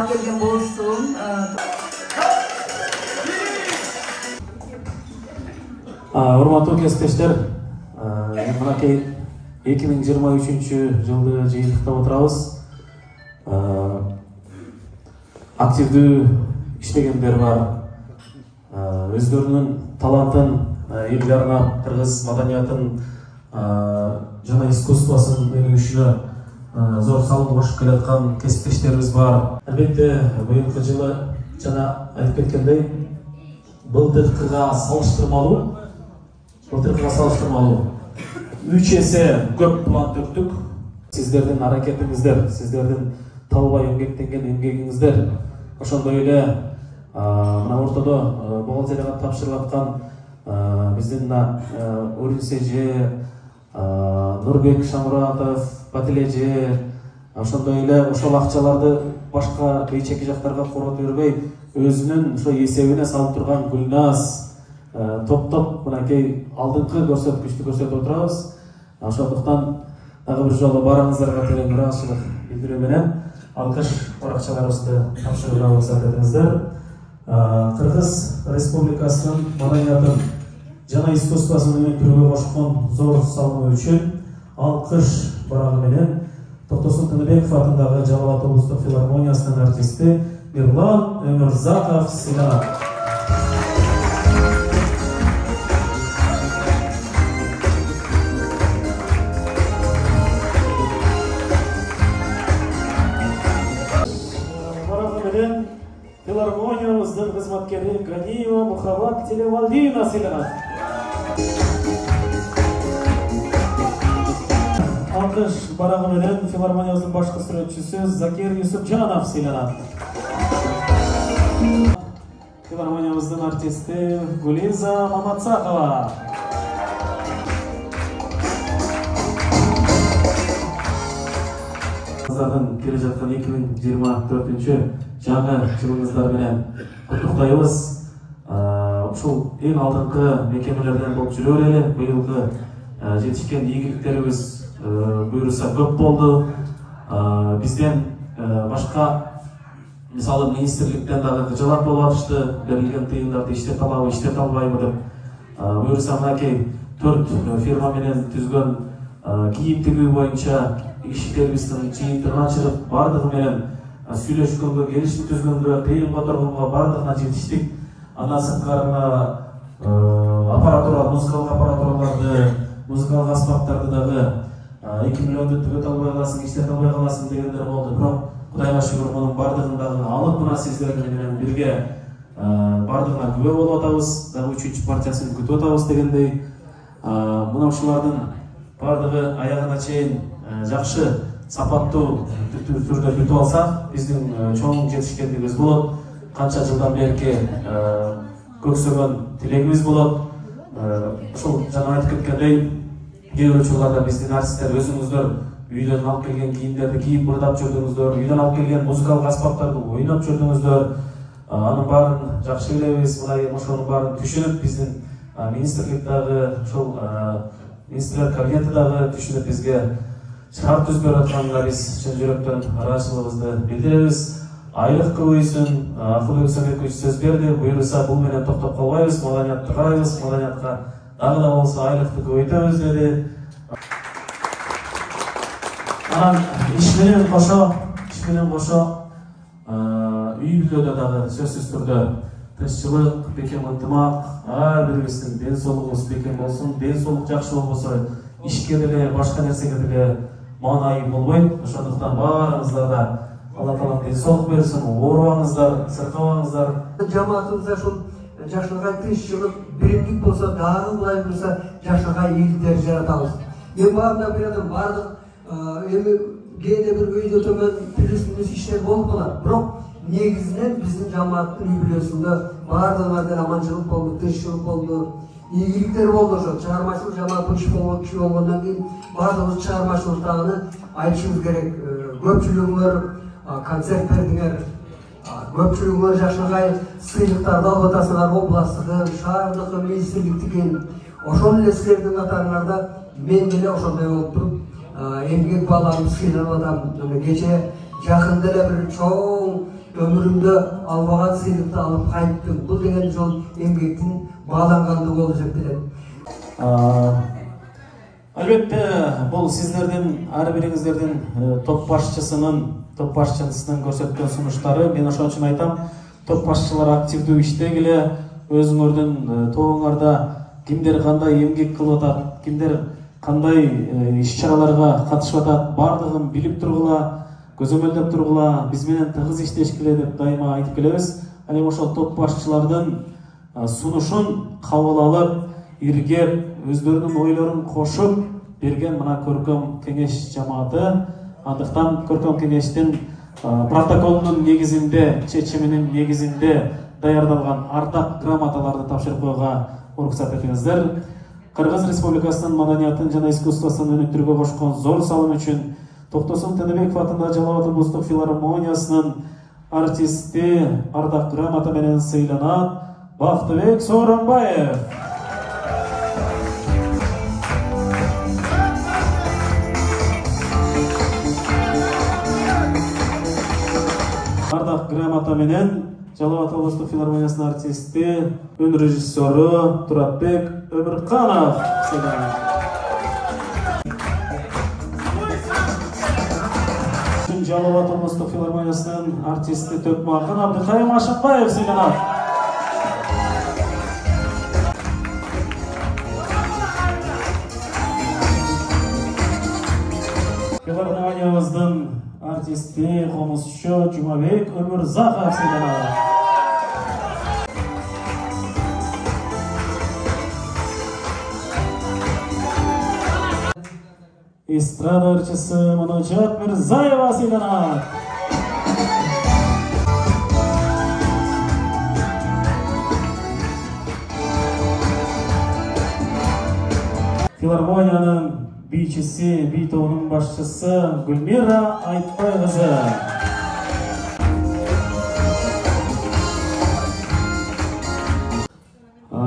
алып келген болсун. Урматтуу кесиптештер, мынакей 2023 жылды жыйынтыктап отурабыз. Активдүү иштегендер бар. Өздөрүнүн талантын элге арнап, кыргыз маданиятын жана искусствосын өнүгүшүнө зор салым кошуп келаткан кесиптештерибиз бар. Албетте, быйылкы жылы жана айтып кеткендей, былтыркыга салыштырмалуу 3 эсе көп план төктүк. Сиздердин аракетиңиздер, сиздердин талбай эмгектенген эмгегиңиздер, ошондой эле мына ортодо бухгалтерияга тапшырылып аткан биздин Уринс эже, Нурбек Шамуратов, Батил эже, ошондой эле ошол акчаларды башка бейчеки жактарга коротуп бербей, өзүнүн ошо эсебине салып турган Гүлназ топтоп мынакей алдыңкы көрсөткүчтү көрсөтүп отурабыз. Ошондуктан дагы бир жолу барыңыздарга терең ыраазычылык билдирүү менен алкыш баракчаларыбызды тапшырууга уруксат этиңиздер. Кыргыз Республикасынын маданиятын жана искусствосын өнүктүрүүгө кошкон зор салымы үчүн алкыш барагы менен Токтосун Тыныбеков атындагы Жалал Абад облустук филармониясынын артисти Мирлан Өмүрзаков сыйланат. Филармониябыздын кызматкери Ганиева Мухаббат Телевалдиевна сыйланат. Алкыш барагы менен филармониябыздын башкы сүрөтчүсү Закир Юсупжанов сыйланат. Филармониябыздын артисти Гулиза Маматсакова. Кыздардын келе жаткан 2024 жаңы жылыңыздар менен куттуктайбыз. Ушул эң алдыңкы мекемелерден болуп жүрө берели. Быйылкы жетишкен ийгиликтерибиз буюрса көп болду. Бизден башка мисалы министрликтен дагы кыжалат болуп атышты. Берилген тыйындарды иштете алабы, иштете албайбы деп. Буюрса мынакей 4 фирма менен түзгөн кийим тигүү боюнча иштерибиздин жыйынтыгына чыгып бардыгы менен сүйлөшкөнгө, келишим түзгөнгө, тыйын которгонго бардыгына жетиштик. Андан сырткарына аппаратура, музыкалык аппаратураларды, музыкалык аспаптарды дагы 2 миллионду түгөтө албай каласың, иштете албай каласың дегендер болду. Бирок Кудайга шүгүр, мунун бардыгын дагы алып мына сиздер менен бирге бардыгына күбө болуп атабыз. Дагы 3-чү партиясын күтүп атабыз дегендей. Мына ушулардын бардыгы аягына чейин жакшы сапаттуу түрдө бүтүп алсак, биздин чоң жетишкендигибиз болот. Канча жылдан берки көксөгөн тилегибиз болот. Ушул жана айтып кеткендей, кээ бир учурларда биздин артисттер өзүңүздөр үйдөн алып келген кийимдерди кийип бырдап жүрдүңүздөр, үйдөн алып келген музыкалык аспаптарды ойноп жүрдүңүздөр. Анын баарын жакшы билебиз. Мына ошонун баарын түшүнүп, биздин министрлик дагы, ушул министрлер кабинети дагы түшүнүп бизге шарт түзүп берип атканына биз чын жүрөктөн ыраазычылыгыбызды билдиребиз. Айлык көбөйсүн, Акылбек Сомбекович сөз берди. Буюрса бул менен токтоп калбайбыз, маданиятты карайбыз, маданиятка дагы да болсо айлыкты көбөйтөбүз деди. Анан иш менен кошо үй бүлөдө дагы сөзсүз түрдө тынччылык, бекем ынтымак, ар бирибиздин ден соолугубуз бекем болсун. Ден соолук жакшы болбосо ишке деле, башка нерсеге деле маанайы болбойт. Ошондуктан баарыңыздарга Алла Таала ден соолук берсин, оорубаңыздар, сыркабаңыздар. Жамаатыбызда ушул жакшылыкка тынччылык, биримдик болсо, дагы булай болсо жакшылыкка ийгиликтер жаратабыз. Мен баарына билем, бардык эми кээде бир өйдө төмөн плюс-минус иштер болуп калат. Бирок негизинен биздин жамааттын үй бүлөсүндө бардыгына аманчылык болду, тынччылык болду, ийгиликтер болду. Ошо чыгармачылык жамаат киши болгондон кийин бардыгыбыз чыгармачылыктагыны айтышыбыз керек. Көпчүлүгүңөр концерт бердиңер, көпчүлүгүңөр жакшыгай сыйлыктарды алып атасыңар, областтыкы, шаардыкы, министрликтики. Ошол эле силердин катарыңарда мен деле ошондой болуп туруп эмгек бааланып сыйланып атам. Кече жакында эле бир чоң өмүрүмдө албаган сыйлыкты алып кайттым. Бул деген жол эмгектин баалангандыгы болуп эсептелет. Албетте, бұл сіздердің ар бириңиздердин топ башчысынын көрсөткөн сунуштары. Мен ошон үчүн айтам, топ башчылар активдүү иштегиле, өзүңөрдүн тобуңарда кимдер кандай эмгек кылып атат, кимдер кандай иш-чараларга катышып атат, бардыгын билип тургула, көзөмөлдөп тургула, биз менен тыгыз иштешкиле деп дайыма айтып келебиз. Ал эми ошол топ башчылардын сунушун кабыл алып, иргеп, өздөрүнүн ойлорун кошуп берген мына көркөм кеңеш жамааты. Андыктан көркөм кеңештин протоколунун негизинде, чечиминин негизинде даярдалган ардак грамоталарды тапшырып коюуга уруксат этиңиздер. Кыргыз Республикасынын маданиятын жана искусствосын өнүктүрүүгө кошкон зор салым үчүн Токтосун Тыныбеков атындагы Жалал Абад облустук филармониясынын артисти ардак грамота менен сыйланат Бактыбек Сооронбаев. Ардак грамота менен Жалал Абад облустук филармониясынын артисти, өн режиссеру Туратбек Өмүрканов. Жалал Абад облустук филармониясынын артисти Төкмакын Абдыкайым Ашымбаев сыйланат. Филармониябыздын артисти, комузчу Жумабек Өмүрзаков сыйланат. Эстрада ырчысы Мунажат Мирзаева сыйланат. Филармониянын бийчиси, бий тобунун башчысы Гүлмира Айтбай кызы.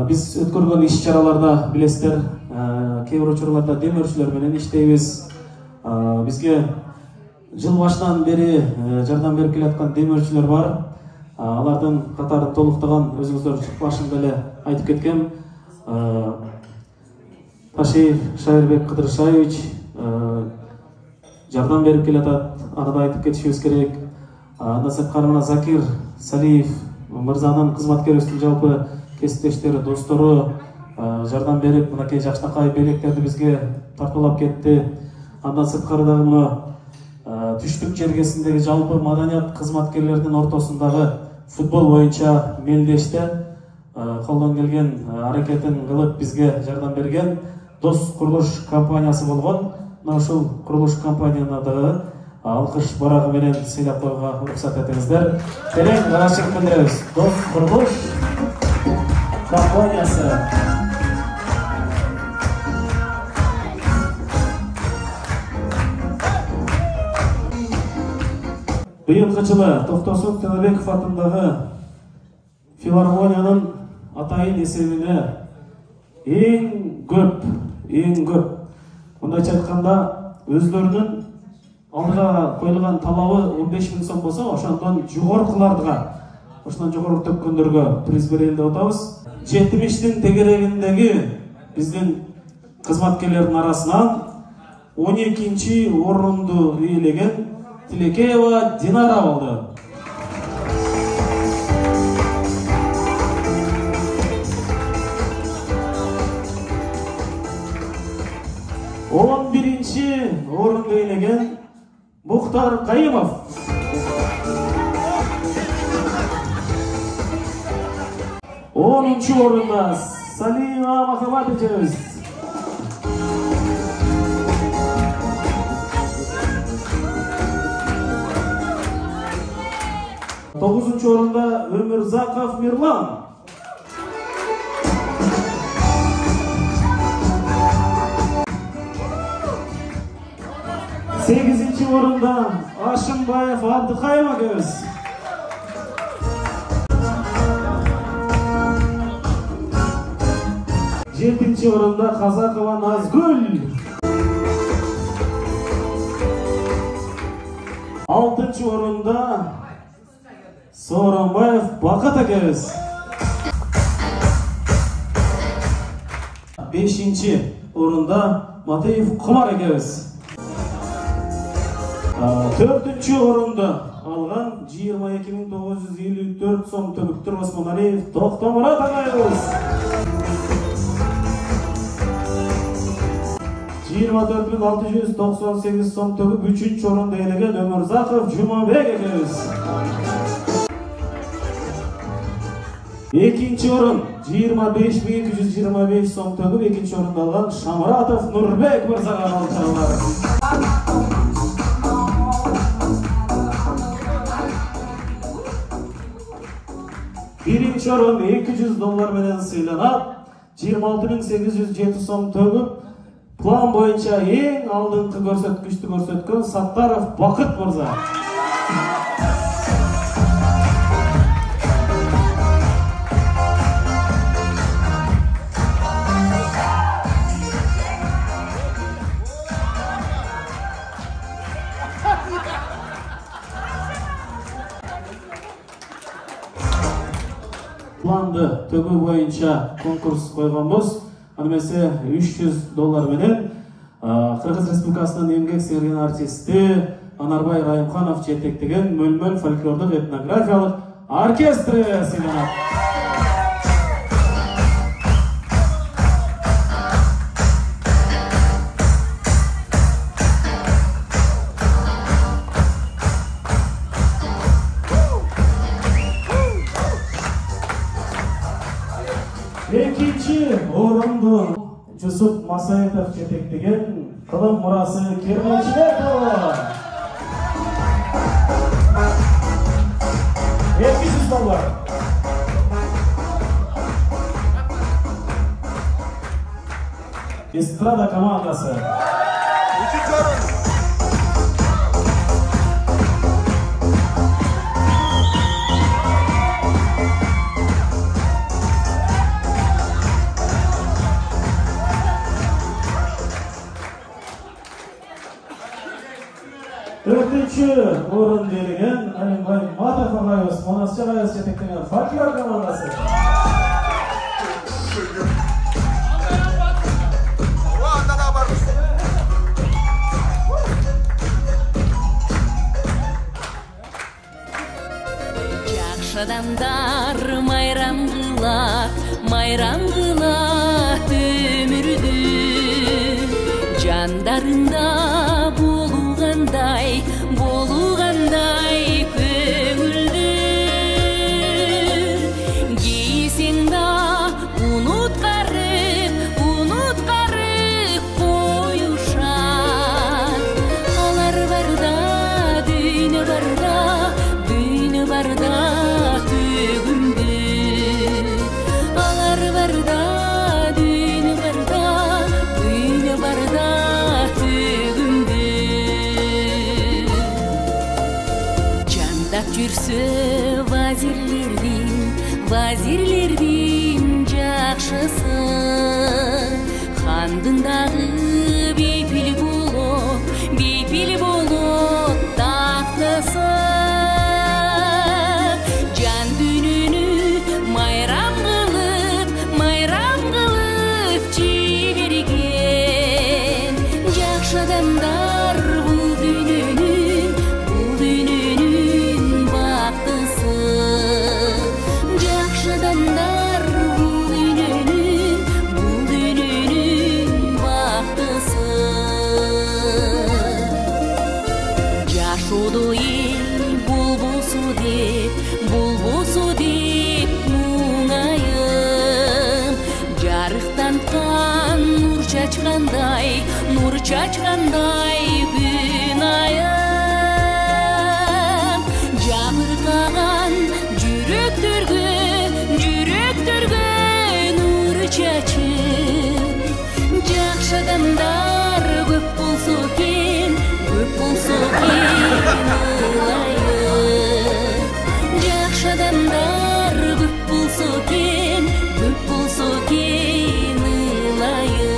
Биз өткөргөн иш-чараларда билесиздер, кээ бир учурларда демөөрчүлөр менен иштейбиз. Бизге жыл башынан бери жардам берип келаткан демөөрчүлөр бар. Алардын катарын толуктаган өзүңүздөр башында эле айтып кеткем. Ташиев Шайырбек Кыдыршаевич жардам берип келатат. Аны да айтып кетишибиз керек. Андан сырткары мына Закир Салиев мырзанын кызматкерибиздин жалпы кесиптештери, достору жардам берип, мынакей жакшынакай белектерди бизге тартуулап кетти. Андан сырткары дагы мына түштүк жергесиндеги жалпы маданият кызматкерлердин ортосундагы футбол боюнча мелдеште колдон келген аракетин кылып бизге жардам берген Дос курулуш компаниясы болгон. Мына ушул курулуш компанияны дагы алкыш барагы менен сыйлап коюуга уруксат этиңиздер. Терең ыраазычылык билдиребиз. Дос курулуш компаниясы. Быйылкы жылы Токтосун Тыныбеков атындагы филармониянын атайын эсебине эң көп, мындайча айтканда, өздөрүнүн алдыга коюлган талабы 15 000 сом болсо, ошондон жогоркуларга, ошондон жогору төккөндөргө приз берели деп атабыз. 70-тин тегерегиндеги биздин кызматкерлердин арасынан 12-чи орунду ээлеген Тилекеева Динара болду. Он биринчи орунду ээлеген Мухтар Кайымов. 10-чу орунда Салима Махабат эжебиз. 9-чу орунда Өмүрзаков Мирлан. 8-ci орунда Ашымбаев Абдыкайым акебиз. 7-ci орунда Казакова Назгүл. 6-ci орунда Сооронбаев Бакыт экебиз. 5-нчи орунда Матеев Кумар экебиз. 4-нчи орунду алган 22.954 сом Төбүктүр Осмоналиев Токтомурат агайыбыз. 24.698 сом төгүп 3-нчү орунду ээлеген Өмүрзаков Жумабек экебиз. 2-нчи орун 25.225 сом төгүп 2-нчи орунду алган Шамуратов Нурбек мырзага калчалар. 1-нчи орун $200 менен сыйланат. 26.807 сом төгүп план боюнча эң алдыңкы көрсөткүчтү көрсөткөн Саттаров Бакыт мырза. Планды төгүү боюнча конкурс койгонбуз. Аны эмесе $300 менен Кыргыз Республикасынын эмгек сіңірген артисти Анарбай Райымханов жетектеген Мөлмөл фольклордук этнографиялык оркестри сыйланат. Экинчи орунду Жусуп Масаетов жетектеген Кылым мурасы Кермечибекова. $200. Эстрада командасы. 3-нчи орун. Төртүнчү орун берген Алимбай Матов агайыбыз, Манасчы агайыбыз жетектеген фольклор командасы. Жакшы адамдар майрам кылат өмүрдү, жандарында болугандай көңүлдү. Кийсең да унуткарып коюшат. Алар барда дүйнө барда төгүлдү. Алар барда дүйнө барда төгүлдү. Жандап жүрсө вазирлердин жакшысы, хандын дагы бейпил болот тактысы. Жан дүйнөнү майрам кылып жиберген жакшы адамдар бул дүйнөнүн бактысы. Жакшы адамдар бул дүйнөнүн бактысы. Жашоодо эл болбосо деп муңайым, жарыктанткан нур чачкандай күн айым. Жабыркаган жүрөктөргө нур чачып, жакшы адамдар көп болсо экен ылайым. Жакшы адамдар көп болсо экен ылайым.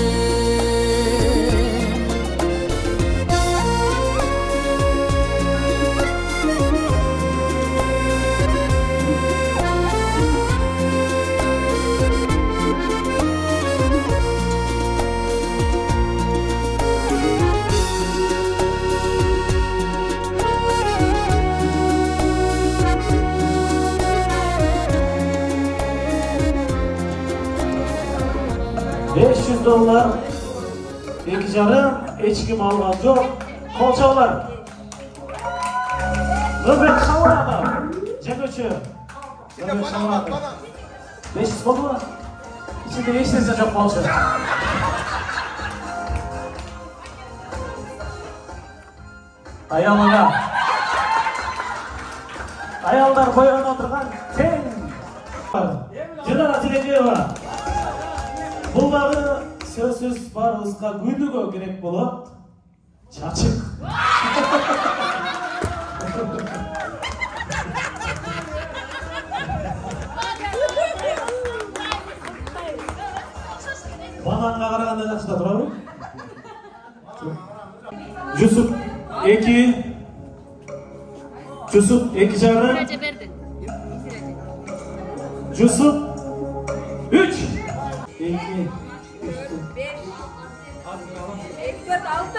500 dollar. 2,5 hiç kim algan yok. Kol çalar. Nöbet şavradı. Cengöçü. Nöbet şavradı. 500 oldu mu? İçinde hiç sesi çok kolçu. Ayağına. Ayağlar boyuna oturgan ten. Jıdara Tilekeva. Bu bağı söz barımızga gündügö gerek bolup çaçık. Bananга karaganda jakşı da turabı. Yusuf 2. Yusuf 2,5. Yusuf 3. 2.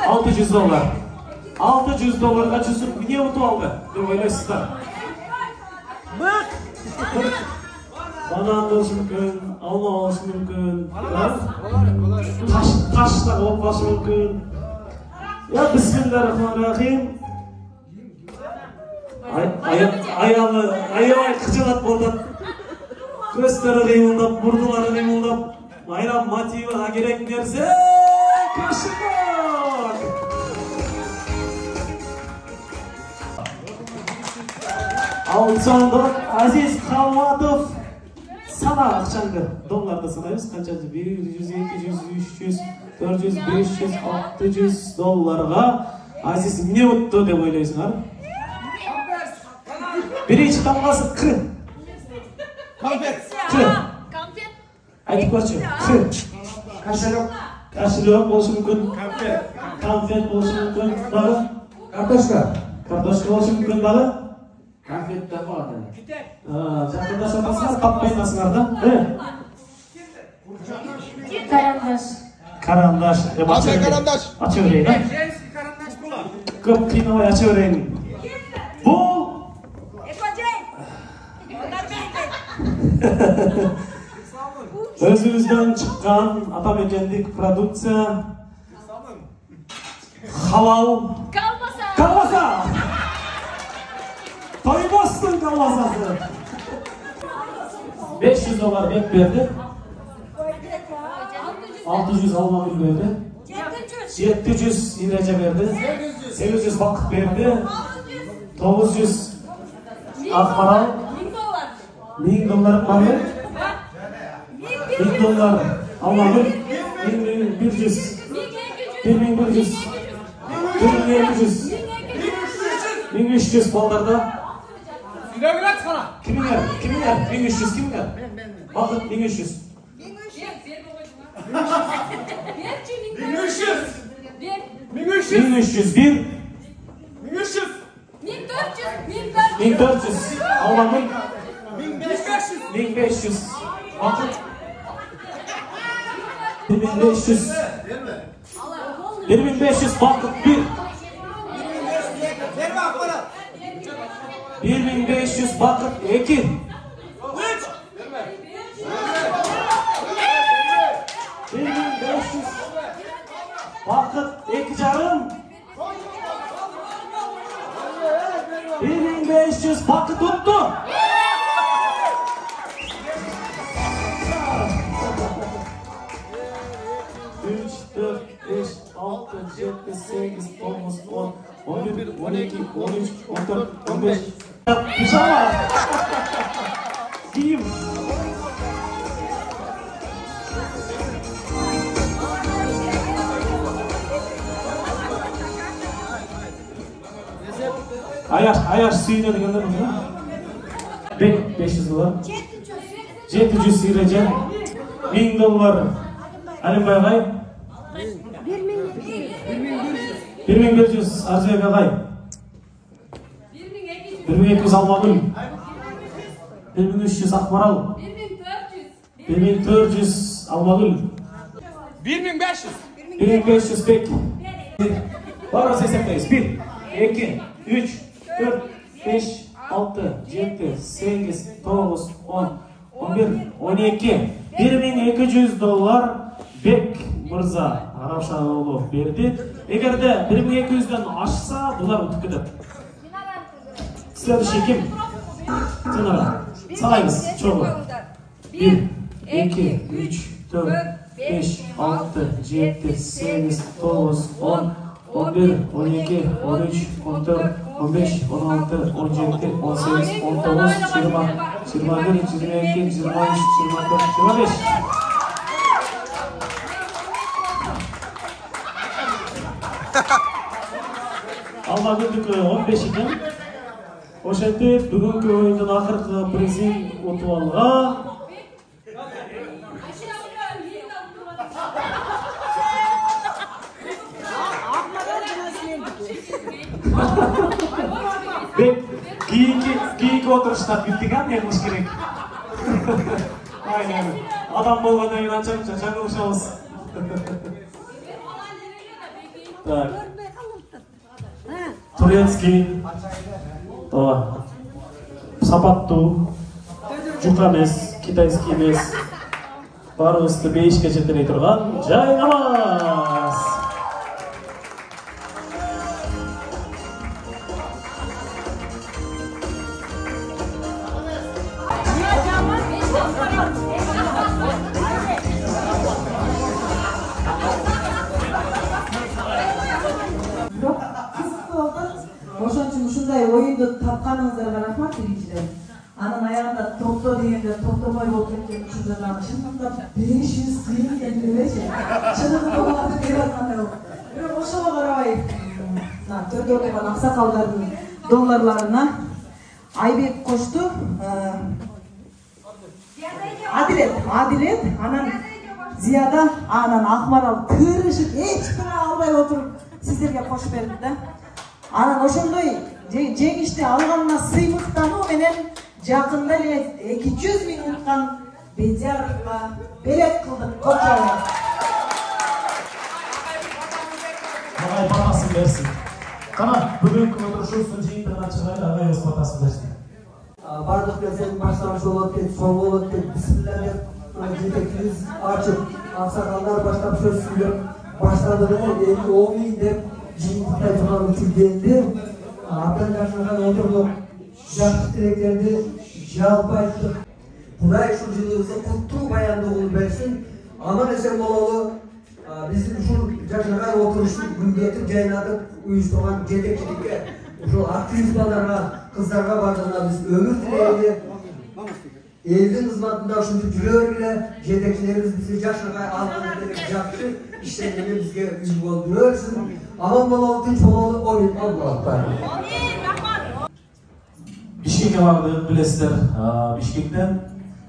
600 dolar. 600 dolarga Yusuf niye utup aldı? Dep oylaysızlar. Bak. Banan bolsun mümkün, alma bolsun mümkün. Taş da bolsun mümkün. Ya bismillahirrahmanirrahim. Ayağı kıçalat boldan. Gösteri kıymıldap, burnuları kıymıldap. Bayram motiviga gerek nerse kaşımak. Alçandıq Aziz Kalmadov. Sana akçangı. Dollarda sanayız. Kaçacı? 100, 200, 300, 400, 500, 600 dollarga Aziz ne uttu dep oylaysыңар? Birinci damlası kı. Konfet. Kı. Aytıp koçu. Kı. Kaşılok bolsun mümkün. Konfet bolsun mümkün. Bağı. Kartoşka bolsun mümkün bağı. Konfet de var. Жақында шатасыңар, таппайсыңар да. Karandaş. Karandaş. Açı karandaş. Açı öreğin. Көп қинамай açı öreğin. Бұл. Özümüzden çıkan atamekendік продукция. Halal. Kalmasa. Toymazsın kalmasası. 500 dolar bek verdi. 600 alma gül verdi. 700 İrece verdi. 800 vakıf verdi. 900 Akmaral. 1000 dolar bana. 1000 dolar alma gül. 1100. 1100. 1200. 1300 ballarda. Kiminler? 1300 kiminler? Bakın 1300. 1301. 1400. Allah'ım. 1500. Bakın. 1500. 1500 bakın 1. 1500 bakın 2. 1500 bakın 2,5. 1500 bakın tuttu. Üç, 4, 5, 6, 7, 8, 9, 10, 11, 12, 13, 14, 15. Pijama. Giyim. Ayaş suyuna degende mi? 500 dolar. 700 İrece. 1000 dolar. Alim Baygay. 1100 Arzuya Baygay. 1200 Almagül. 1300 Akmaral. 1400 Almagül. 1500. 1500 Bek. Var olsa hesaplayız. 1, 2, 3, 4, 5, 6, 7, 8, 9, 10, 11, 12. 1200 dolar Бек мырза Арапшанұлы берді. Егерде 1200-ден ашса, бұлар ұтып кетеді. Следующий ким? Тынара. Салаймыз, çoğu. 1, 2, 3, 4, 5, 6, 7, 8, 9, 10, 11, 12, 13, 14, 15, 16, 17, 18, 19, 20, 21, 22, 23, 24, 25. Алма күндік 15 екен. Ошенде бүгінгі ойындың ақырғы призин ұтып алға. Кейінгі отырыштар біттіген еміз керек. Aynen. Adam bolmadan inançamışsa çakılışamız. Так. Турецкий. Сапаттуу. Жука эмес, китайский эмес. Барыбызды 5-ке жетелей турган жай намаз. Ушундай оюнду тапканыңыздарга рахмат биринчиден. Анын аягында токто дегенде токтомой болуп кеткен ушундай чындап 500 тыйын келбейчи. Чыныгы болгонду берип аткандай болуп. Бирок ошого карабай, төрдө отурган аксакалдардын долларларына Айбек кошту. Адилет, анан Зияда, анан Акмарал тырышып эч бир албай отуруп сиздерге кошуп берди да. Анан ошондой жеңишти алганына сыймыктануу менен жакында эле 200 миң уткан Бедяровго белек кылдык. Кочо. Агай батасын берсин. Кана бүгүнкү отурушубуздун жыйынтыгына чыгайлы, агай өз батасын берсин. Бардык нерсенин башталышы болот деп, соңу болот деп, бисмилла деп жетекчибиз ачып, аксакалдар баштап сөз сүйлөп баштады да, эми оңуй деп жыйынтыктай турган учур келди. Абдан жашырган отурдук, жакшы тилектерди жалпы айттык. Кудай ушул жылыбызды куттуу баяндоо берсин. Аман эсен бололу. Биздин ушул жашырган отурушту күндетип жайнатып уюштурган жетекчиликке, ушул активист балдарга, кыздарга бардыгына биз өмүр тилейли. Элдин кызматында ушинтип жүрө бергиле, жетекчилерибиз бизди жашыргай алган жакшы иштегенде бизге үч болуп жүрөсүн. Аман бололу, тынч бололу, ойын Аллах. Бишкекке бардык, билесиздер. Бишкектен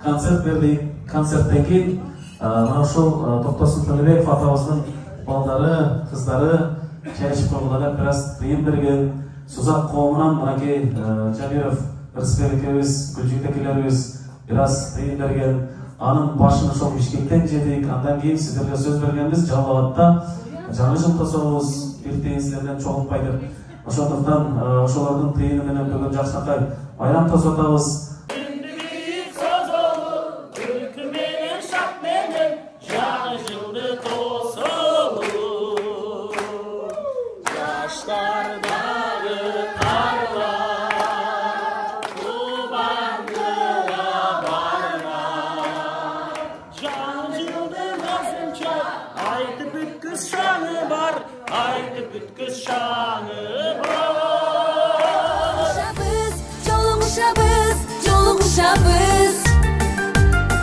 концерт бердик. Концерттен кийин мына ушул Токтосун Төлөбеков атабыздын балдары, кыздары чай ичип койгула бир аз тыйын берген. Сузак коомунан мынакей Жамиров, Рысбек экебиз, Гүлжигит экелерибиз бир аз тыйын берген. Анын башын ошол Бишкектен жедик. Андан кийин сиздерге сөз бергенбиз, Жалал-Абадта жаңы жыл тособуз, бир тыйын сиздерден чогултпай деп. Ошондуктан ошолордун тыйыны менен бүгүн жакшынакай байрам тосуп атабыз.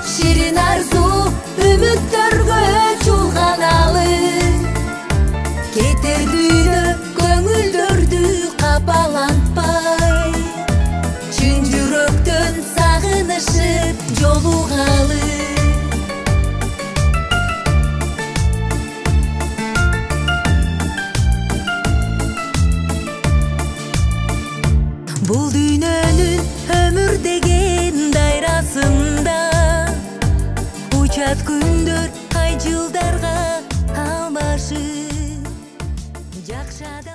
Şirin arzu ümittörgö çulganalı Keterdiğine köngüldördü kapalantpay Çün жүрөктөн sağınışıp jolugalı Bul dünönün ömür degen dayrasında Uçat gündür ay жылдарга алмашып Жакшы